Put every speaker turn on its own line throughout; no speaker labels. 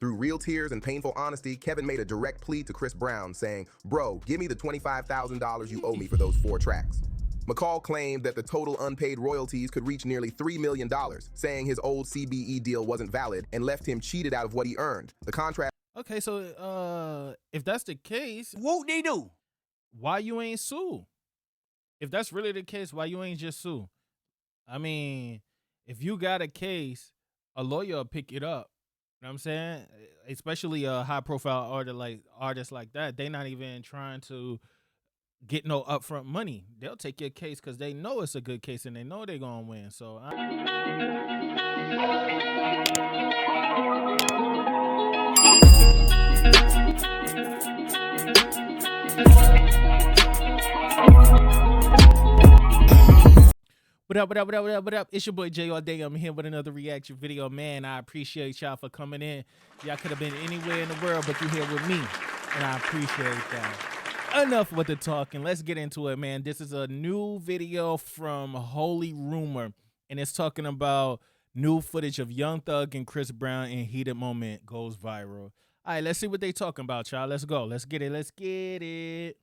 Through real tears and painful honesty, Kevin made a direct plea to Chris Brown, saying, "Bro, give me the $25,000 you owe me for those 4 tracks." McCall claimed that the total unpaid royalties could reach nearly $3 million, saying his old CBE deal wasn't valid and left him cheated out of what he earned. The contract.
Okay, so if that's the case,
whoop-de-doo.
Why you ain't sue? If that's really the case, why you ain't just sue? I mean, if you got a case, a lawyer will pick it up. You know what I'm saying? Especially a high-profile artist like that. They not even trying to get no upfront money. They'll take your case because they know it's a good case and they know they're going to win. So What up? It's your boy Jay all day. I'm here with another reaction video. Man, I appreciate y'all for coming in. Y'all could have been anywhere in the world, but you're here with me, and I appreciate that. Enough with the talking. Let's get into it, man. This is a new video from Holy Rumor, and it's talking about new footage of Young Thug and Chris Brown in heated moment goes viral. All right, let's see what they talking about, y'all. Let's go. Let's get it. Let's get it.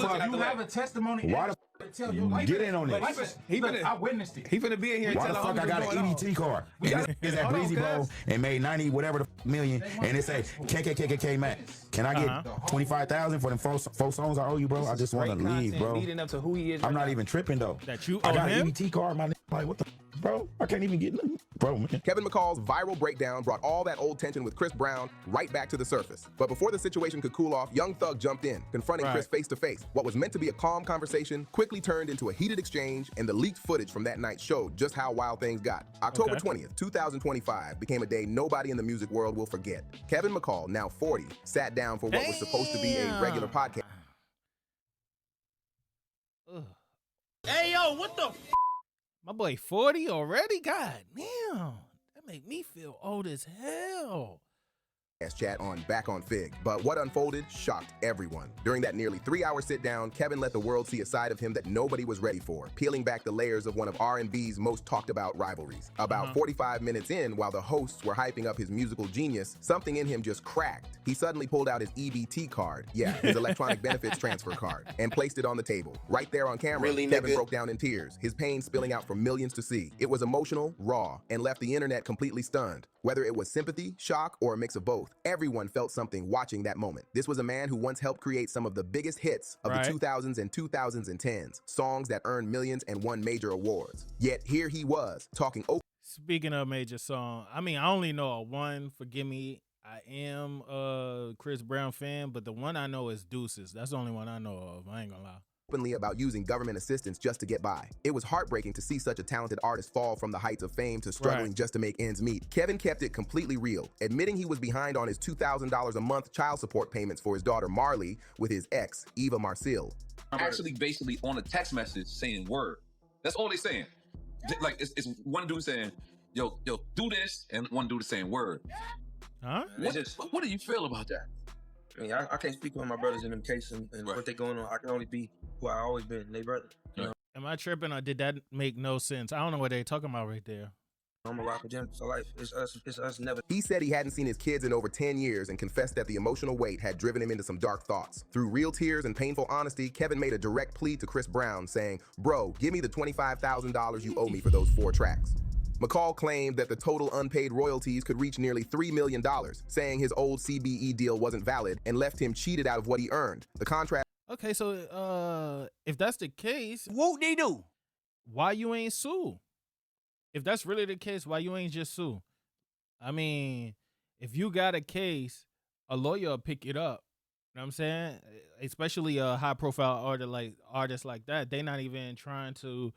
You have a testimony.
Why the get in on this?
I witnessed it.
He finna be in here. Why the fuck I got an EBT card? Is that Breezy Bowl and made 90 whatever the million, and it say KKKK Max. Can I get 25,000 for them four songs I owe you, bro? I just want to leave, bro.
Leading up to who he is.
I'm not even tripping though.
That you
I
owe
got
him?
an EBT card, my nigga. Like what the bro? I can't even get nothing, bro. Man.
Kevin McCall's viral breakdown brought all that old tension with Chris Brown right back to the surface. But before the situation could cool off, Young Thug jumped in, confronting Chris face to face. What was meant to be a calm conversation quickly turned into a heated exchange, and the leaked footage from that night showed just how wild things got. October 20th, 2025 became a day nobody in the music world will forget. Kevin McCall, now 40, sat down for what was supposed to be a regular podcast.
Hey, yo, what the My boy 40 already? God damn. That make me feel old as hell.
Chat on Back on Fig. But what unfolded shocked everyone. During that nearly 3-hour sit-down, Kevin let the world see a side of him that nobody was ready for, peeling back the layers of one of R&B's most talked about rivalries. About 45 minutes in, while the hosts were hyping up his musical genius, something in him just cracked. He suddenly pulled out his EBT card, his electronic benefits transfer card, and placed it on the table. Right there on camera, Kevin broke down in tears, his pain spilling out for millions to see. It was emotional, raw, and left the internet completely stunned. Whether it was sympathy, shock, or a mix of both, everyone felt something watching that moment. This was a man who once helped create some of the biggest hits of the 2000s and 2010s, songs that earned millions and won major awards. Yet here he was, talking openly.
Speaking of major song, I mean, I only know one, forgive me, I am a Chris Brown fan, but the one I know is Deuces. That's the only one I know of, I ain't gonna lie.
About using government assistance just to get by. It was heartbreaking to see such a talented artist fall from the heights of fame to struggling just to make ends meet. Kevin kept it completely real, admitting he was behind on his $2,000 a month child support payments for his daughter Marley with his ex, Eva Marcille.
Actually, basically on a text message saying word. That's all they saying. Like it's one dude saying, yo, do this, and one dude saying word.
Huh?
What do you feel about that?
I mean, I can't speak on my brothers in them case and what they going on. I can only be who I always been, they brother. You know?
Am I tripping or did that make no sense? I don't know what they're talking about right there.
I'm a rock with them for life. It's us never.
He said he hadn't seen his kids in over 10 years and confessed that the emotional weight had driven him into some dark thoughts. Through real tears and painful honesty, Kevin made a direct plea to Chris Brown, saying, "Bro, give me the $25,000 you owe me for those 4 tracks." McCall claimed that the total unpaid royalties could reach nearly $3 million, saying his old CBE deal wasn't valid and left him cheated out of what he earned. The contract.
Okay, so if that's the case,
whoop-de-doo.
Why you ain't sue? If that's really the case, why you ain't just sue? I mean, if you got a case, a lawyer will pick it up. You know what I'm saying? Especially a high-profile artist like that. They not even trying to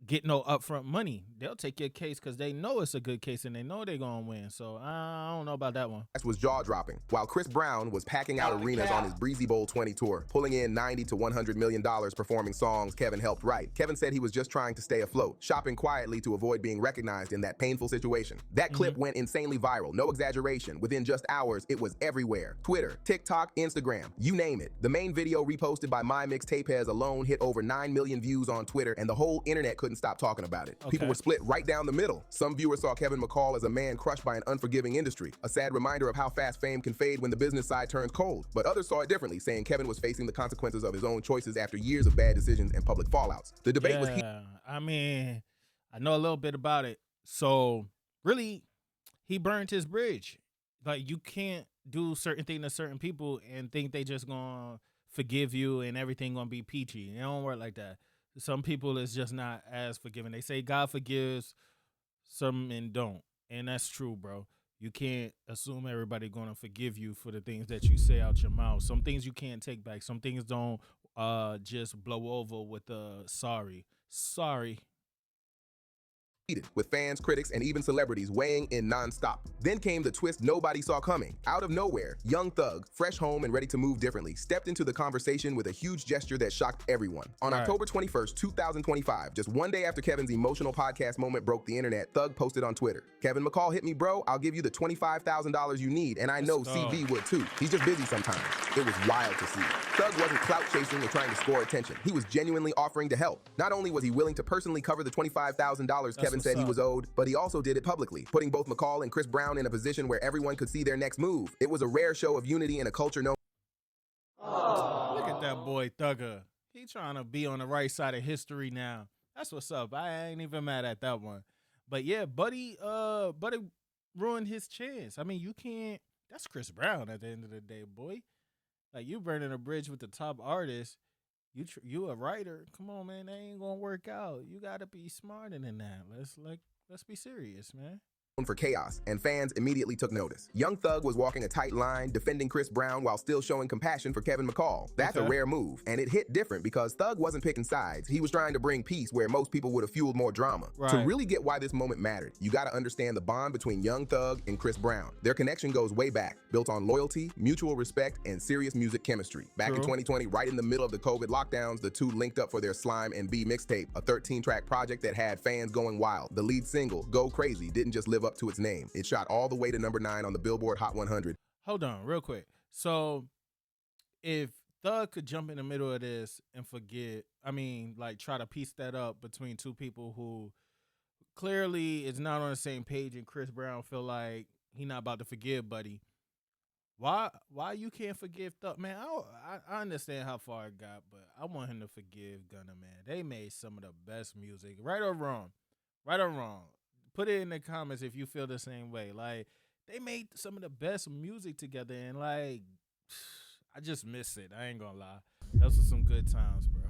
get no upfront money. They'll take your case because they know it's a good case and they know they're gonna win. So I don't know about that one.
That was jaw-dropping. While Chris Brown was packing out arenas on his Breezy Bowl 20 tour, pulling in $90 to $100 million performing songs Kevin helped write. Kevin said he was just trying to stay afloat, shopping quietly to avoid being recognized in that painful situation. That clip went insanely viral, no exaggeration. Within just hours, it was everywhere. Twitter, TikTok, Instagram, you name it. The main video reposted by My Mixtape has alone hit over 9 million views on Twitter, and the whole internet couldn't couldn't stop talking about it.
Okay.
People were split right down the middle. Some viewers saw Kevin McCall as a man crushed by an unforgiving industry, a sad reminder of how fast fame can fade when the business side turns cold. But others saw it differently, saying Kevin was facing the consequences of his own choices after years of bad decisions and public fallouts. The debate was
I mean, I know a little bit about it. So really, he burned his bridge. Like, you can't do certain things to certain people and think they just gonna forgive you and everything gonna be peachy. It don't work like that. Some people is just not as forgiving. They say God forgives, some and don't, and that's true, bro. You can't assume everybody gonna forgive you for the things that you say out your mouth. Some things you can't take back. Some things don't just blow over with a sorry.
with fans, critics, and even celebrities weighing in nonstop. Then came the twist nobody saw coming. Out of nowhere, Young Thug, fresh home and ready to move differently, stepped into the conversation with a huge gesture that shocked everyone. On October 21st, 2025, just one day after Kevin's emotional podcast moment broke the internet, Thug posted on Twitter, "Kevin McCall hit me, bro. I'll give you the $25,000 you need, and I know CB would too. He's just busy sometimes." It was wild to see. Thug wasn't clout chasing or trying to score attention. He was genuinely offering to help. Not only was he willing to personally cover the $25,000 Kevin said he was owed, but he also did it publicly, putting both McCall and Chris Brown in a position where everyone could see their next move. It was a rare show of unity in a culture known.
Look at that boy Thugger. He trying to be on the right side of history now. That's what's up. I ain't even mad at that one. But yeah, Buddy ruined his chance. I mean, you can't. That's Chris Brown at the end of the day, boy. Like, you burning a bridge with the top artist. You a writer. Come on, man. That ain't gonna work out. You gotta be smarter than that. Let's be serious, man.
For chaos, and fans immediately took notice. Young Thug was walking a tight line, defending Chris Brown while still showing compassion for Kevin McCall. That's a rare move, and it hit different because Thug wasn't picking sides. He was trying to bring peace where most people would have fueled more drama. To really get why this moment mattered, you gotta understand the bond between Young Thug and Chris Brown. Their connection goes way back, built on loyalty, mutual respect, and serious music chemistry. Back in 2020, right in the middle of the COVID lockdowns, the two linked up for their Slime and B mixtape, a 13-track project that had fans going wild. The lead single, Go Crazy, didn't just live up to its name. It shot all the way to number 9 on the Billboard Hot 100.
Hold on, real quick. So, if Thug could jump in the middle of this and try to piece that up between two people who clearly is not on the same page, and Chris Brown feel like he not about to forgive Buddy. Why you can't forgive Thug? Man, I understand how far it got, but I want him to forgive Gunna, man. They made some of the best music, right or wrong. Put it in the comments if you feel the same way. Like, they made some of the best music together, and like, I just miss it. I ain't gonna lie. Those were some good times, bro.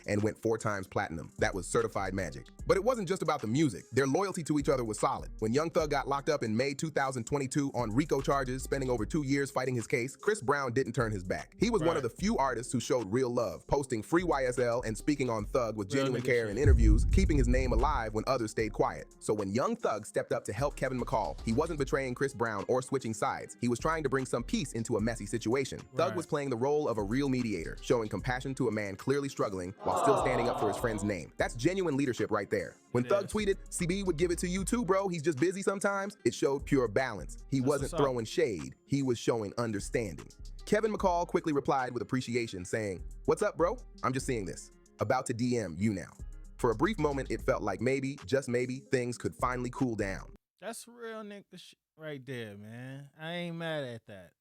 And went 4 times platinum. That was certified magic. But it wasn't just about the music. Their loyalty to each other was solid. When Young Thug got locked up in May 2022 on RICO charges, spending over 2 years fighting his case, Chris Brown didn't turn his back. He was one of the few artists who showed real love, posting free YSL and speaking on Thug with genuine care in interviews, keeping his name alive when others stayed quiet. So when Young Thug stepped up to help Kevin McCall, he wasn't betraying Chris Brown or switching sides. He was trying to bring some peace into a messy situation. Thug was playing the role of a real mediator, showing compassion to a man clearly struggling while still standing up for his friend's name. That's genuine leadership right there. When Thug tweeted, "CB would give it to you too, bro. He's just busy sometimes," it showed pure balance. He wasn't throwing shade. He was showing understanding. Kevin McCall quickly replied with appreciation, saying, "What's up, bro? I'm just seeing this. About to DM you now." For a brief moment, it felt like maybe, just maybe, things could finally cool down.
That's real nigga shit right there, man. I ain't mad at that.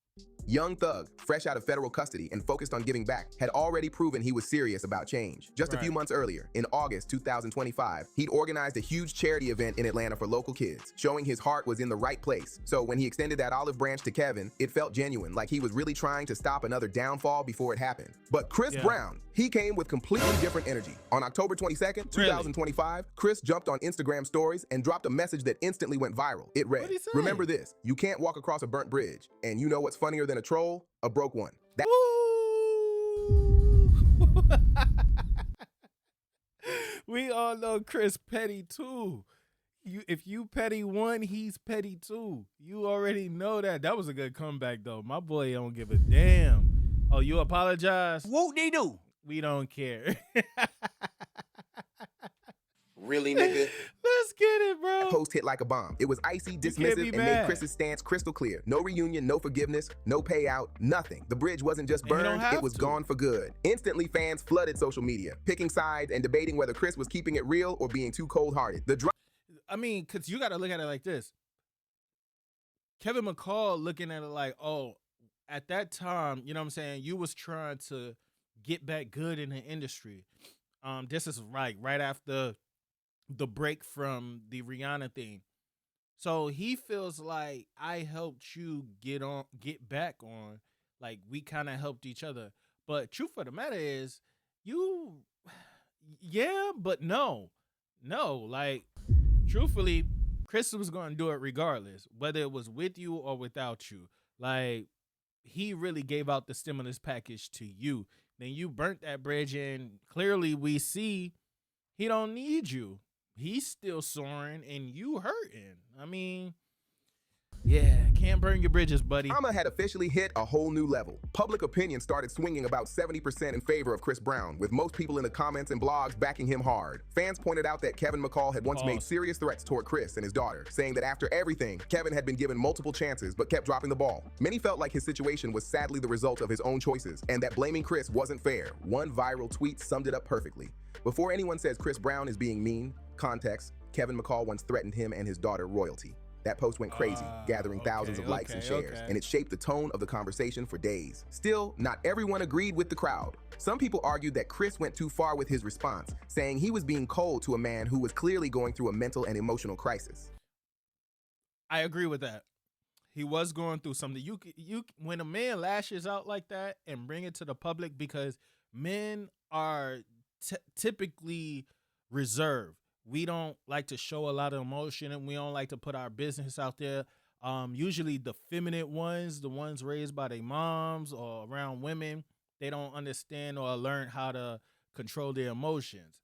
Young Thug, fresh out of federal custody and focused on giving back, had already proven he was serious about change. Just a few months earlier, in August 2025, he'd organized a huge charity event in Atlanta for local kids, showing his heart was in the right place. So when he extended that olive branch to Kevin, it felt genuine, like he was really trying to stop another downfall before it happened. But Chris Brown, he came with completely different energy. On October 22nd, 2025, Chris jumped on Instagram stories and dropped a message that instantly went viral. It read, "Remember this, you can't walk across a burnt bridge. And you know what's funnier than a troll? A broke one."
We all know Chris petty too. If you petty one, he's petty too. You already know that. That was a good comeback though. My boy don't give a damn. Oh, you apologize?
Whoop-de-doo.
We don't care.
Really, nigga?
Let's get it, bro.
That post hit like a bomb. It was icy, dismissive, and made Chris's stance crystal clear. No reunion, no forgiveness, no payout, nothing. The bridge wasn't just burned, it was gone for good. Instantly, fans flooded social media, picking sides and debating whether Chris was keeping it real or being too cold-hearted.
I mean, because you got to look at it like this. Kevin McCall looking at it like, oh, at that time, you know what I'm saying, you was trying to get back good in the industry. This is right after the break from the Rihanna thing. So he feels like I helped you get back on, like we kind of helped each other. But truth of the matter is, yeah, but no, like truthfully, Chris was going to do it regardless, whether it was with you or without you. Like he really gave out the stimulus package to you. Then you burnt that bridge, and clearly we see he don't need you. He's still soaring, and you hurting. I mean, yeah, can't burn your bridges, buddy.
Drama had officially hit a whole new level. Public opinion started swinging about 70% in favor of Chris Brown, with most people in the comments and blogs backing him hard. Fans pointed out that Kevin McCall had once made serious threats toward Chris and his daughter, saying that after everything, Kevin had been given multiple chances but kept dropping the ball. Many felt like his situation was sadly the result of his own choices, and that blaming Chris wasn't fair. One viral tweet summed it up perfectly. Before anyone says Chris Brown is being mean, context, Kevin McCall once threatened him and his daughter royalty. That post went crazy, gathering thousands of likes and shares, and it shaped the tone of the conversation for days. Still, not everyone agreed with the crowd. Some people argued that Chris went too far with his response, saying he was being cold to a man who was clearly going through a mental and emotional crisis.
I agree with that. He was going through something. You when a man lashes out like that and bring it to the public, because men are typically reserved. We don't like to show a lot of emotion, and we don't like to put our business out there. Usually the feminine ones, the ones raised by their moms or around women, they don't understand or learn how to control their emotions.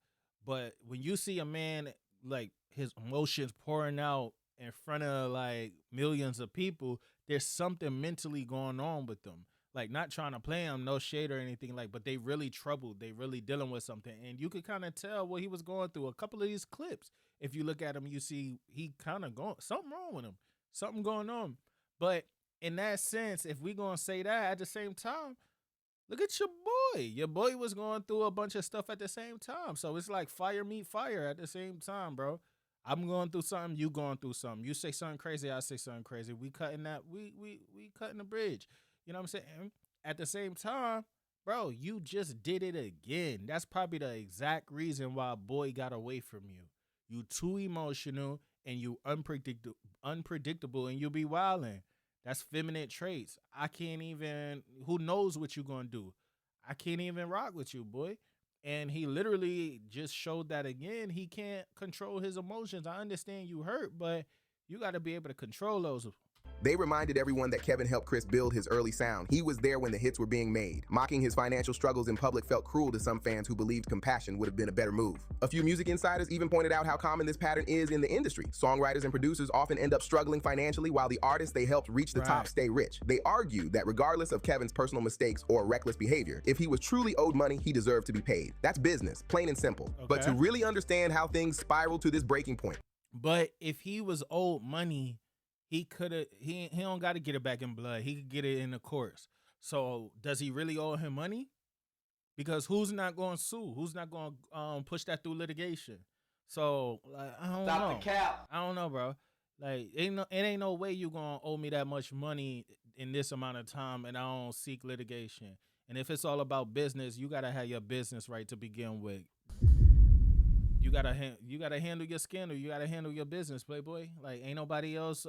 But when you see a man, like his emotions pouring out in front of like millions of people, there's something mentally going on with them. Like, not trying to play him, no shade or anything, like, but they really troubled. They really dealing with something. And you could kind of tell what he was going through. A couple of these clips, if you look at him, you see he kind of going, something wrong with him, something going on. But in that sense, if we going to say that at the same time, look at your boy. Your boy was going through a bunch of stuff at the same time. So it's like fire meet fire at the same time, bro. I'm going through something, you going through something. You say something crazy, I say something crazy. We cutting that, we cutting the bridge. You know what I'm saying? At the same time, bro, you just did it again. That's probably the exact reason why boy got away from you. You too emotional and you unpredictable, and you be wilding. That's feminine traits. I can't even, who knows what you gonna do? I can't even rock with you, boy. And he literally just showed that again. He can't control his emotions. I understand you hurt, but you got to be able to control those.
They reminded everyone that Kevin helped Chris build his early sound. He was there when the hits were being made. Mocking his financial struggles in public felt cruel to some fans who believed compassion would have been a better move. A few music insiders even pointed out how common this pattern is in the industry. Songwriters and producers often end up struggling financially, while the artists they helped reach the top stay rich. They argue that regardless of Kevin's personal mistakes or reckless behavior, if he was truly owed money, he deserved to be paid. That's business, plain and simple. Okay. But to really understand how things spiraled to this breaking point.
But if he was owed money, he could have. He don't got to get it back in blood. He could get it in the courts. So does he really owe him money? Because who's not going to sue? Who's not going to push that through litigation? So like, I don't know.
Stop the cap.
I don't know, bro. Like it ain't no way you gonna owe me that much money in this amount of time, and I don't seek litigation. And if it's all about business, you gotta have your business right to begin with. You gotta handle your scandal. You gotta handle your business, playboy. Like, ain't nobody else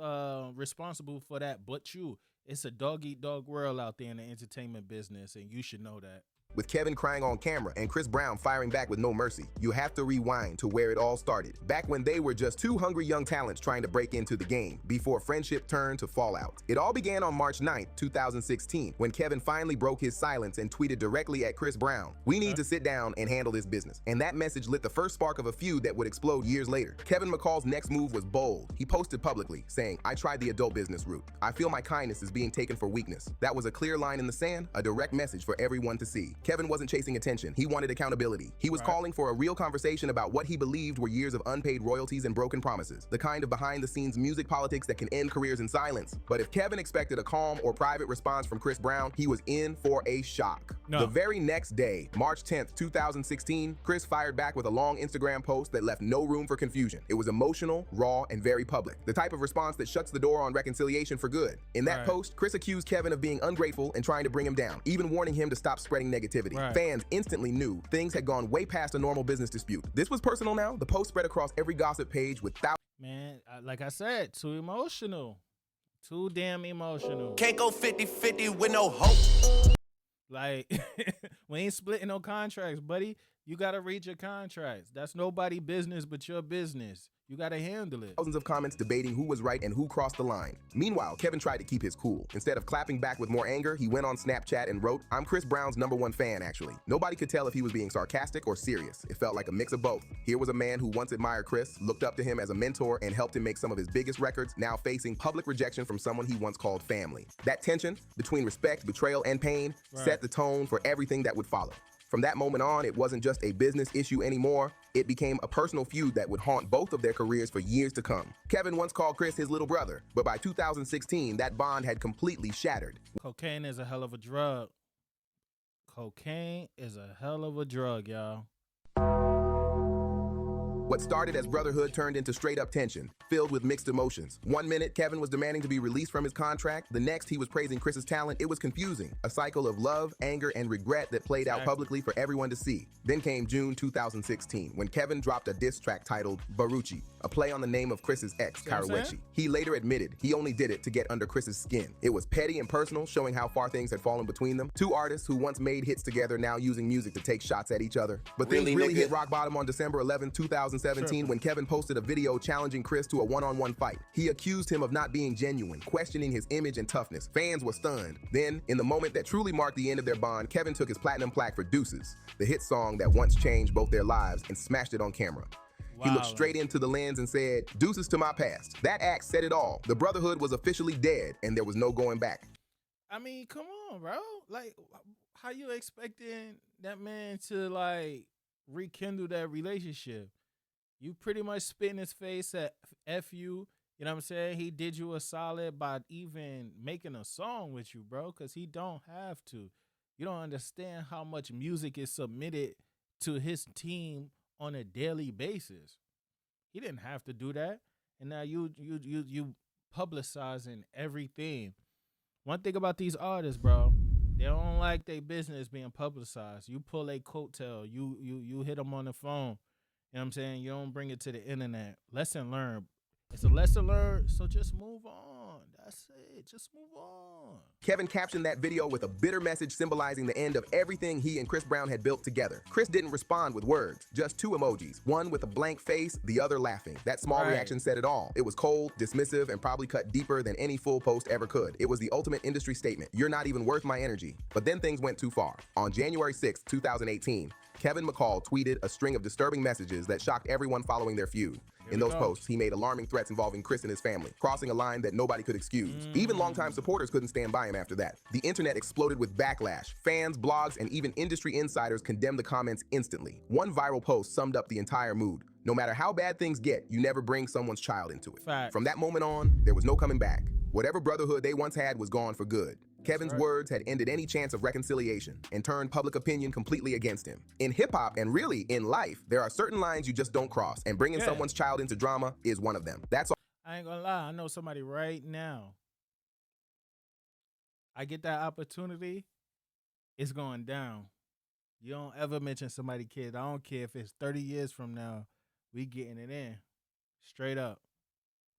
responsible for that but you. It's a dog-eat-dog world out there in the entertainment business, and you should know that.
With Kevin crying on camera and Chris Brown firing back with no mercy, you have to rewind to where it all started. Back when they were just two hungry young talents trying to break into the game, before friendship turned to fallout. It all began on March 9th, 2016, when Kevin finally broke his silence and tweeted directly at Chris Brown, "We need to sit down and handle this business." And that message lit the first spark of a feud that would explode years later. Kevin McCall's next move was bold. He posted publicly, saying, "I tried the adult business route. I feel my kindness is being taken for weakness." That was a clear line in the sand, a direct message for everyone to see. Kevin wasn't chasing attention. He wanted accountability. He was calling for a real conversation about what he believed were years of unpaid royalties and broken promises. The kind of behind-the-scenes music politics that can end careers in silence. But if Kevin expected a calm or private response from Chris Brown, he was in for a shock.
No.
The very next day, March 10th, 2016, Chris fired back with a long Instagram post that left no room for confusion. It was emotional, raw, and very public. The type of response that shuts the door on reconciliation for good. In that post, Chris accused Kevin of being ungrateful and trying to bring him down, even warning him to stop spreading negativity. Fans instantly knew things had gone way past a normal business dispute. This was personal now. The post spread across every gossip page with thousands.
Man, like I said, too emotional. Too damn emotional.
Can't go 50-50 with no hope.
Like, we ain't splitting no contracts, buddy. You got to read your contracts. That's nobody business but your business. You got to handle it.
Thousands of comments debating who was right and who crossed the line. Meanwhile, Kevin tried to keep his cool. Instead of clapping back with more anger, he went on Snapchat and wrote, "I'm Chris Brown's #1 fan, actually." Nobody could tell if he was being sarcastic or serious. It felt like a mix of both. Here was a man who once admired Chris, looked up to him as a mentor, and helped him make some of his biggest records, now facing public rejection from someone he once called family. That tension between respect, betrayal, and pain set the tone for everything that would follow. From that moment on, it wasn't just a business issue anymore. It became a personal feud that would haunt both of their careers for years to come. Kevin once called Chris his little brother, but by 2016, that bond had completely shattered.
Cocaine is a hell of a drug. Cocaine is a hell of a drug, y'all.
What started as brotherhood turned into straight-up tension, filled with mixed emotions. One minute, Kevin was demanding to be released from his contract. The next, he was praising Chris's talent. It was confusing. A cycle of love, anger, and regret that played out publicly for everyone to see. Then came June 2016, when Kevin dropped a diss track titled Baruchi, a play on the name of Chris's ex, Karawechi. He later admitted he only did it to get under Chris's skin. It was petty and personal, showing how far things had fallen between them. Two artists who once made hits together now using music to take shots at each other. But things really hit rock bottom on December 11, 2017, when Kevin posted a video challenging Chris to a one-on-one fight. He accused him of not being genuine, questioning his image and toughness. Fans were stunned. Then, in the moment that truly marked the end of their bond, Kevin took his platinum plaque for Deuces, the hit song that once changed both their lives, and smashed it on camera. He looked straight into the lens and said, "Deuces to my past." That act said it all. The brotherhood was officially dead, and there was no going back.
I mean, come on, bro. Like, how you expecting that man to, like, rekindle that relationship? You pretty much spit in his face at F you. You know what I'm saying? He did you a solid by even making a song with you, bro, because he don't have to. You don't understand how much music is submitted to his team on a daily basis. He didn't have to do that. And now you publicizing everything. One thing about these artists, bro, they don't like their business being publicized. You pull a coattail, you hit them on the phone. You know what I'm saying? You don't bring it to the internet. Lesson learned. It's a lesson learned, so just move on. That's it. Just move on.
Kevin captioned that video with a bitter message symbolizing the end of everything he and Chris Brown had built together. Chris didn't respond with words, just two emojis, one with a blank face, the other laughing. That small reaction said it all. It was cold, dismissive, and probably cut deeper than any full post ever could. It was the ultimate industry statement. You're not even worth my energy. But then things went too far. On January 6, 2018, Kevin McCall tweeted a string of disturbing messages that shocked everyone following their feud. In those posts, he made alarming threats involving Chris and his family, crossing a line that nobody could excuse. Even longtime supporters couldn't stand by him after that. The internet exploded with backlash. Fans, blogs, and even industry insiders condemned the comments instantly. One viral post summed up the entire mood. No matter how bad things get, you never bring someone's child into it. From that moment on, there was no coming back. Whatever brotherhood they once had was gone for good. Kevin's words had ended any chance of reconciliation and turned public opinion completely against him. In hip-hop, and really in life, there are certain lines you just don't cross, and bringing someone's child into drama is one of them. That's all.
I ain't gonna lie. I know somebody right now. I get that opportunity, it's going down. You don't ever mention somebody kid. I don't care if it's 30 years from now. We getting it in. Straight up.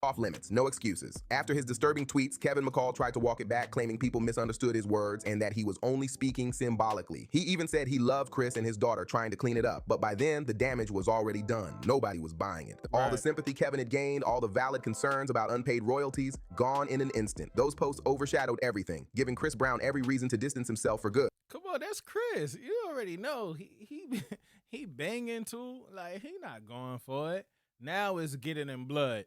Off limits, no excuses. After his disturbing tweets, Kevin McCall tried to walk it back, claiming people misunderstood his words and that he was only speaking symbolically. He even said he loved Chris and his daughter, trying to clean it up. But by then, the damage was already done. Nobody was buying it. All the sympathy Kevin had gained, all the valid concerns about unpaid royalties, gone in an instant. Those posts overshadowed everything, giving Chris Brown every reason to distance himself for good.
Come on, that's Chris. You already know he banging too. Like, he not going for it. Now it's getting in blood.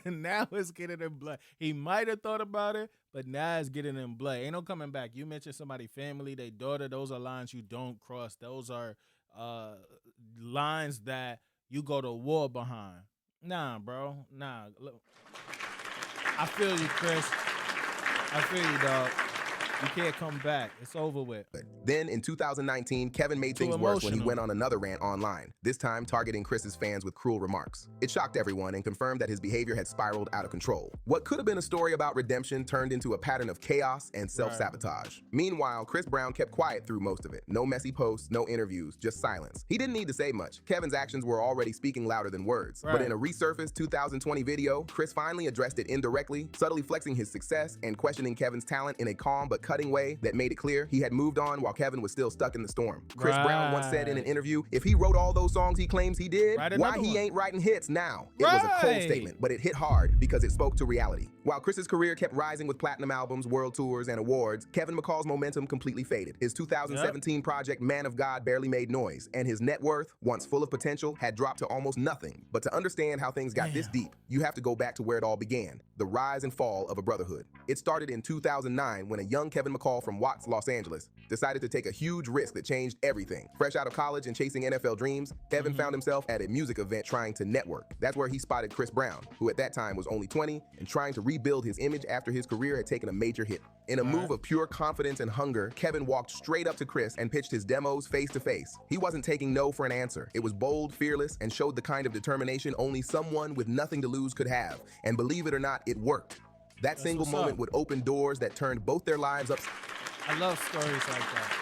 Now it's getting in blood. He might have thought about it, but now it's getting in blood. Ain't no coming back. You mentioned somebody family, their daughter. Those are lines you don't cross. Those are lines that you go to war behind. Nah, bro. Nah. Look, I feel you, Chris. I feel you, dog. You can't come back. It's over with.
Then, in 2019, Kevin made things worse when he went on another rant online, this time targeting Chris's fans with cruel remarks. It shocked everyone and confirmed that his behavior had spiraled out of control. What could have been a story about redemption turned into a pattern of chaos and self-sabotage. Meanwhile, Chris Brown kept quiet through most of it. No messy posts, no interviews, just silence. He didn't need to say much. Kevin's actions were already speaking louder than words. But in a resurfaced 2020 video, Chris finally addressed it indirectly, subtly flexing his success and questioning Kevin's talent in a calm but cutting way that made it clear he had moved on while Kevin was still stuck in the storm. Chris Brown once said in an interview, if he wrote all those songs he claims he did, why he ain't writing hits now? It was a cold statement, but it hit hard because it spoke to reality. While Chris's career kept rising with platinum albums, world tours, and awards, Kevin McCall's momentum completely faded. His 2017 project Man of God barely made noise, and his net worth, once full of potential, had dropped to almost nothing. But to understand how things got this deep, you have to go back to where it all began, the rise and fall of a brotherhood. It started in 2009 when a young Kevin McCall from Watts, Los Angeles, decided to take a huge risk that changed everything. Fresh out of college and chasing NFL dreams, Kevin found himself at a music event trying to network. That's where he spotted Chris Brown, who at that time was only 20 and trying to rebuild his image after his career had taken a major hit. In a move of pure confidence and hunger, Kevin walked straight up to Chris and pitched his demos face to face. He wasn't taking no for an answer. It was bold, fearless, and showed the kind of determination only someone with nothing to lose could have. And believe it or not, it worked. That single moment would open doors that turned both their lives up.
I love stories like that.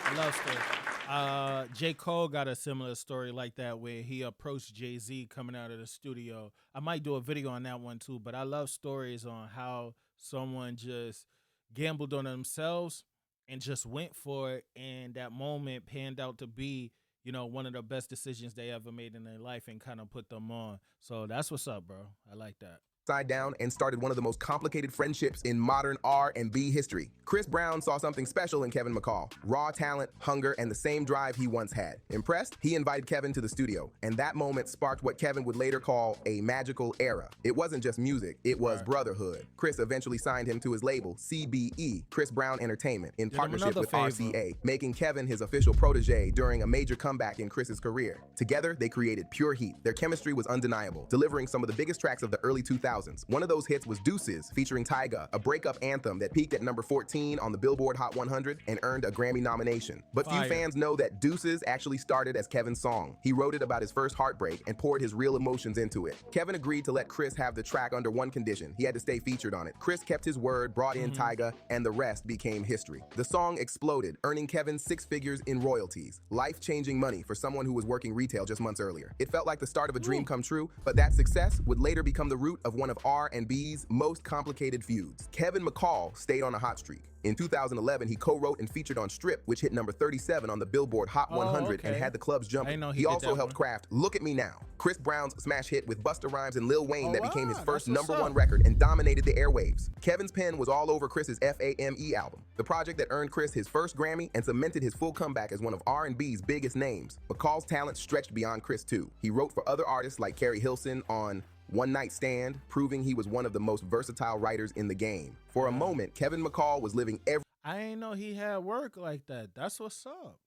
I love stories. J. Cole got a similar story like that where he approached Jay-Z coming out of the studio. I might do a video on that one too, but I love stories on how someone just gambled on themselves and just went for it, and that moment panned out to be, you know, one of the best decisions they ever made in their life and kind of put them on. So that's what's up, bro. I like that.
Side down and started one of the most complicated friendships in modern R&B history. Chris Brown saw something special in Kevin McCall: raw talent, hunger, and the same drive he once had. Impressed, he invited Kevin to the studio, and that moment sparked what Kevin would later call a magical era. It wasn't just music, it was brotherhood. Chris eventually signed him to his label, CBE, Chris Brown Entertainment, in partnership with RCA, making Kevin his official protege during a major comeback in Chris's career. Together, they created pure heat. Their chemistry was undeniable, delivering some of the biggest tracks of the early 2000s. One of those hits was Deuces, featuring Tyga, a breakup anthem that peaked at number 14 on the Billboard Hot 100 and earned a Grammy nomination. But few fans know that Deuces actually started as Kevin's song. He wrote it about his first heartbreak and poured his real emotions into it. Kevin agreed to let Chris have the track under one condition: he had to stay featured on it. Chris kept his word, brought in Tyga, and the rest became history. The song exploded, earning Kevin 6 figures in royalties. Life-changing money for someone who was working retail just months earlier. It felt like the start of a dream come true, but that success would later become the root of one of R&B's most complicated feuds. Kevin McCall stayed on a hot streak. In 2011, he co-wrote and featured on Strip, which hit number 37 on the Billboard Hot 100 and had the clubs jumping. He also helped craft Look at Me Now, Chris Brown's smash hit with Busta Rhymes and Lil Wayne that became his first #1 record and dominated the airwaves. Kevin's pen was all over Chris's FAME album, the project that earned Chris his first Grammy and cemented his full comeback as one of R&B's biggest names. McCall's talent stretched beyond Chris too. He wrote for other artists like Carrie Hilson on One Night Stand, proving he was one of the most versatile writers in the game. For a moment, Kevin McCall was living every...
I ain't know he had work like that. That's what's up.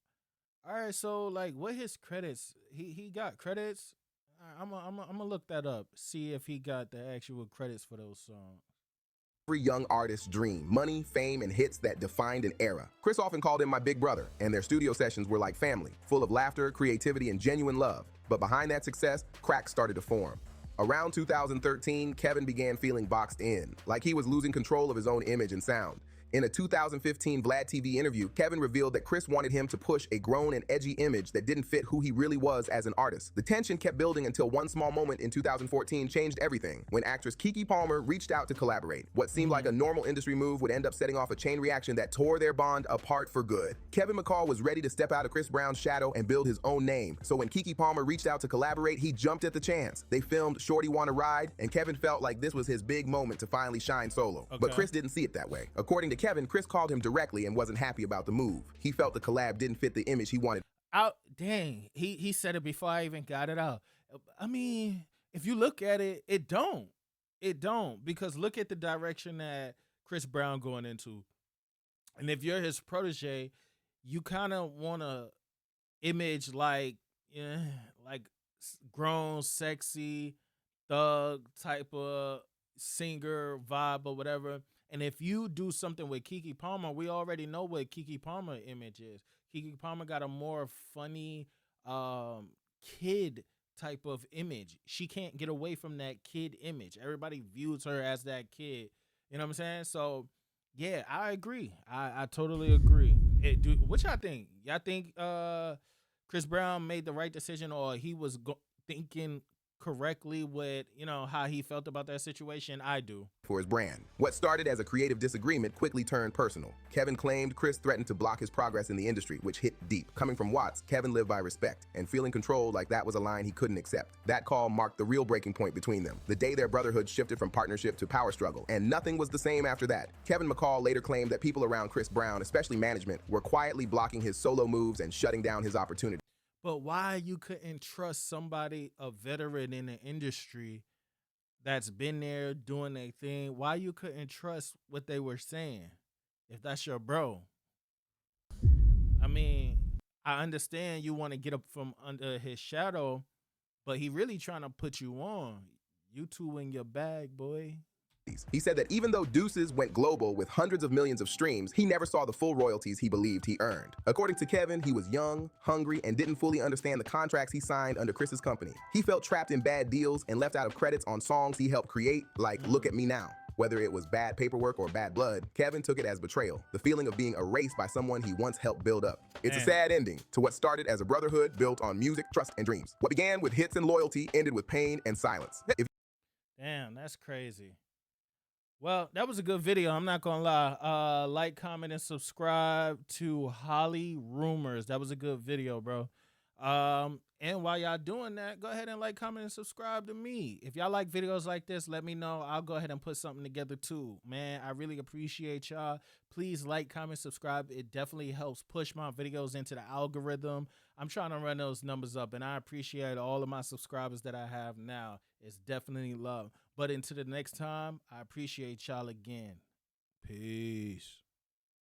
All right, so like, what his credits? He got credits. I'm gonna look that up, see if he got the actual credits for those songs.
Every young artist's dream: money, fame, and hits that defined an era. Chris often called him my big brother, and their studio sessions were like family, full of laughter, creativity, and genuine love. But behind that success, cracks started to form. Around 2013, Kevin began feeling boxed in, like he was losing control of his own image and sound. In a 2015 Vlad TV interview, Kevin revealed that Chris wanted him to push a grown and edgy image that didn't fit who he really was as an artist. The tension kept building until one small moment in 2014 changed everything, when actress Keke Palmer reached out to collaborate. What seemed like a normal industry move would end up setting off a chain reaction that tore their bond apart for good. Kevin McCall was ready to step out of Chris Brown's shadow and build his own name, so when Keke Palmer reached out to collaborate, he jumped at the chance. They filmed Shorty Wanna Ride, and Kevin felt like this was his big moment to finally shine solo. But Chris didn't see it that way. According to Kevin, Chris called him directly and wasn't happy about the move. He felt the collab didn't fit the image he wanted.
Dang, he said it before I even got it out. I mean, if you look at it, it don't. It don't, because look at the direction that Chris Brown going into. And if you're his protege, you kind of want to image like, yeah, like grown, sexy, thug type of singer vibe or whatever. And if you do something with Keke Palmer, we already know what Keke Palmer image is. Keke Palmer got a more funny kid type of image. She can't get away from that kid image. Everybody views her as that kid. You know what I'm saying? So yeah, I agree. I totally agree. What y'all think? Y'all think Chris Brown made the right decision, or he was thinking correctly with, how he felt about that situation? I do.
For his brand. What started as a creative disagreement quickly turned personal. Kevin claimed Chris threatened to block his progress in the industry, which hit deep. Coming from Watts, Kevin lived by respect, and feeling controlled like that was a line he couldn't accept. That call marked the real breaking point between them, the day their brotherhood shifted from partnership to power struggle, and nothing was the same after that. Kevin McCall later claimed that people around Chris Brown, especially management, were quietly blocking his solo moves and shutting down his opportunity.
But why you couldn't trust somebody, a veteran in the industry that's been there doing their thing? Why you couldn't trust what they were saying if that's your bro? I mean, I understand you want to get up from under his shadow, but he really trying to put you on. You two in your bag, boy.
He said that even though Deuces went global with hundreds of millions of streams, he never saw the full royalties he believed he earned. According to Kevin, he was young, hungry, and didn't fully understand the contracts he signed under Chris's company. He felt trapped in bad deals and left out of credits on songs he helped create, like Look at Me Now. Whether it was bad paperwork or bad blood, Kevin took it as betrayal, the feeling of being erased by someone he once helped build up. It's a sad ending to what started as a brotherhood built on music, trust, and dreams. What began with hits and loyalty ended with pain and silence.
Damn, that's crazy. Well, that was a good video. I'm not gonna lie. Like, comment, and subscribe to Holly Rumors. That was a good video, bro. And while y'all doing that, go ahead and like, comment, and subscribe to me. If y'all like videos like this, let me know. I'll go ahead and put something together too. Man, I really appreciate y'all. Please like, comment, subscribe. It definitely helps push my videos into the algorithm. I'm trying to run those numbers up, and I appreciate all of my subscribers that I have now. It's definitely love. But until the next time, I appreciate y'all again. Peace.